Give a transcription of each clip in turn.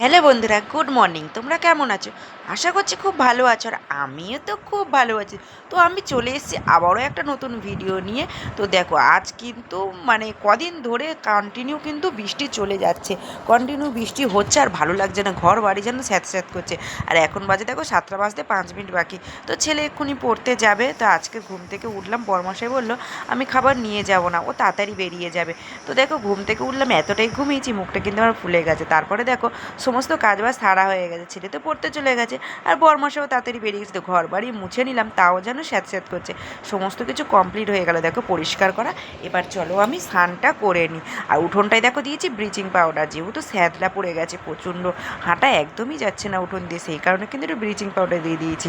Hello বন্ধুরা, good morning. তোমরা কেমন আছো? আশা করছি খুব ভালো আছো। আর আমিও তো খুব ভালো আছি। তো আমি চলে এসেছি আবারও একটা নতুন ভিডিও নিয়ে। তো দেখো, আজ কিন্তু মানে কদিন ধরে কন্টিনিউ কিন্তু বৃষ্টি চলে যাচ্ছে। কন্টিনিউ বৃষ্টি হচ্ছে আর ভালো লাগছে না, ঘর বাড়ি যেন স্যাঁতস্যাঁত করছে। আর এখন বাজে দেখো 7টা বাজতে 5 মিনিট বাকি। তো ছেলে এক্ষুনি পড়তে যাবে। তো আজকে ঘুম থেকে উঠলাম, বরমশাই বললো আমি খাবার নিয়ে যাব না, ও তাড়াতাড়ি বেরিয়ে যাবে। তো দেখো, ঘুম থেকে উঠলাম, এতটাই ঘুমিয়েছি, মুখটা কিন্তু আমার ফুলে গেছে। তারপরে দেখো সমস্ত কাজবাজ সারা হয়ে গেছে, ছেলে তো পড়তে চলে গেছে আর বরমাসাও তাড়াতাড়ি বেরিয়ে গেছে। তো ঘর বাড়ি মুছে নিলাম, তাও যেন স্যাঁতস্যাঁত করছে। সমস্ত কিছু কমপ্লিট হয়ে গেল, দেখো পরিষ্কার করা। এবার চলো আমি স্নানটা করে নিই। আর উঠোনটায় দেখো দিয়েছি ব্লিচিং পাউডার, যেহেতু স্যাঁতলা পড়ে গেছে প্রচণ্ড, হাঁটা একদমই যাচ্ছে না উঠোন দিয়ে, সেই কারণে কিন্তু একটু ব্লিচিং পাউডার দিয়ে দিয়েছি।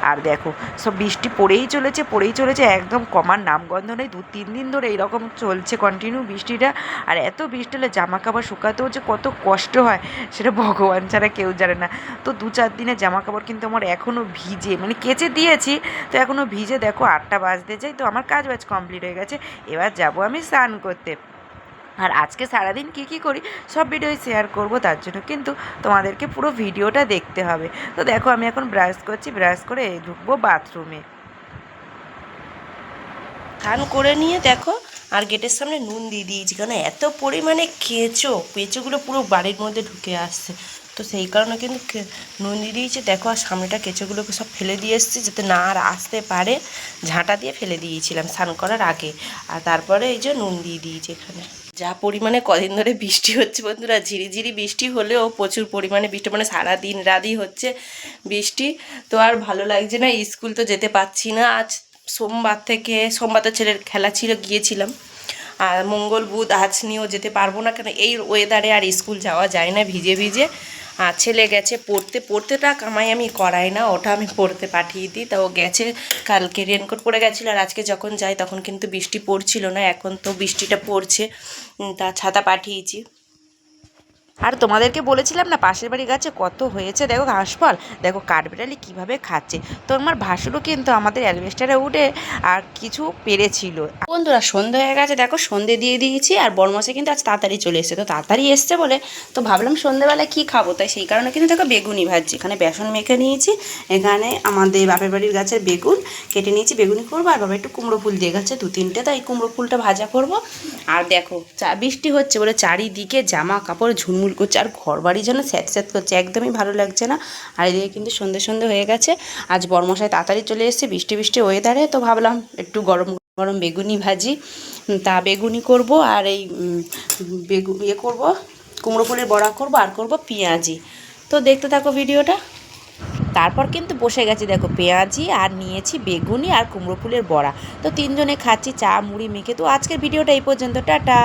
আর দেখো সব বৃষ্টি পড়েই চলেছে, একদম কমার নামগন্ধ নেই। 2-3 দিন ধরে এইরকম চলছে কন্টিনিউ বৃষ্টিটা। আর এত বৃষ্টি হলে জামা কাপড় শুকাতেও যে কত কষ্ট হয় সেটা ভগবান ছাড়া কেউ জানে না। তো 2-4 দিনের জামা কাপড় কিন্তু আমার এখনও ভিজে, মানে কেচে দিয়েছি, তো এখনও ভিজে। দেখো 8টা বাজতে যাই, তো আমার কাজ বাজ কমপ্লিট হয়ে গেছে। এবার যাব আমি স্নান করতে। আর আজকে সারাদিন কী করি সব ভিডিওই শেয়ার করব, তার জন্য কিন্তু তোমাদেরকে পুরো ভিডিওটা দেখতে হবে। তো দেখো আমি এখন ব্রাশ করছি, ব্রাশ করে ঢুকবো বাথরুমে। স্নান করে নিয়ে দেখো আর গেটের সামনে নুন দিয়ে দিয়েছি, কারণ এত পরিমাণে কেঁচোগুলো পুরো বাড়ির মধ্যে ঢুকে আসছে। তো সেই কারণে কিন্তু নুন দিয়ে দিয়েছি। দেখো আর সামনেটা কেঁচোগুলোকে সব ফেলে দিয়ে এসেছি যাতে না আর আসতে পারে, ঝাঁটা দিয়ে ফেলে দিয়েছিলাম স্নান করার আগে। আর তারপরে এই যে নুন দিয়ে দিয়েছি এখানে। যা পরিমাণে কদিন ধরে বৃষ্টি হচ্ছে বন্ধুরা, ঝিরিঝিরি বৃষ্টি হলেও প্রচুর পরিমাণে বৃষ্টি, মানে সারাদিন রাতই হচ্ছে বৃষ্টি। তো আর ভালো লাগছে না, স্কুল তো যেতে পারছি না। আজ সোমবার তো ছেলের খেলা ছিল, গিয়েছিলাম। আর মঙ্গল বুধ আজ নিয়েও যেতে পারবো না, কেন এই ওয়েদারে আর স্কুল যাওয়া যায় না ভিজে ভিজে। আর ছেলে গেছে পড়তেটা কামাই আমি করাই না, ওটা আমি পড়তে পাঠিয়ে দিই। তা ও গেছে, কালকে রেনকোট পরে গেছিলো, আর আজকে যখন যাই তখন কিন্তু বৃষ্টি পড়ছিল না, এখন তো বৃষ্টিটা পড়ছে। তা ছাতা পাঠিয়েছি। আর তোমাদেরকে বলেছিলাম না পাশের বাড়ি গাছে কত হয়েছে, দেখো ঘাসফল, দেখো কাঠবিড়ালি কীভাবে খাচ্ছে। তো আমার ভাসুরও কিন্তু আমাদের অ্যালবেস্টারে উঠে আর কিছু পেরেছিল। বন্ধুরা সন্ধে হয়ে গেছে, দেখো সন্ধে দিয়ে দিয়েছি। আর বরমাসে কিন্তু আজ তাড়াতাড়ি চলে এসেছে, তো তাড়াতাড়ি এসছে বলে তো ভাবলাম সন্ধেবেলায় কী খাবো, তাই সেই কারণে কিন্তু দেখো বেগুনি ভাজছি। এখানে বেসন মেখে নিয়েছি, এখানে আমাদের বাপের বাড়ির গাছের বেগুন কেটে নিয়েছি, বেগুনি করবো। আর বাবা একটু কুমড়ো ফুল দিয়ে গেছে 2-3টে, তাই কুমড়ো ফুলটা ভাজা করব। আর দেখো বৃষ্টি হচ্ছে বলে চারিদিকে জামা কাপড় ঝুলমুল করছে, আর ঘর বাড়ি যেন স্যাঁতস্যাঁত করছে, একদমই ভালো লাগছে না। আর এদিকে কিন্তু সন্ধে হয়ে গেছে, আজ বরমশাই তাড়াতাড়ি চলে এসেছে বৃষ্টি বৃষ্টি ওয়েদারে, তো ভাবলাম একটু গরম গরম বেগুনি ভাজি। তা বেগুনি করব, আর এই করব, কুমড়ো ফুলের বড়া করব, আর করব পেঁয়াজি। তো দেখতে থাকো ভিডিওটা। তারপর কিন্তু বসে গেছি, দেখো পেঁয়াজি আর নিয়েছি বেগুনি আর কুমড়ো ফুলের বড়া। তো তিনজনে খাচ্ছি চা মুড়ি মেখে। তো আজকের ভিডিওটা এই পর্যন্ত, টাটা।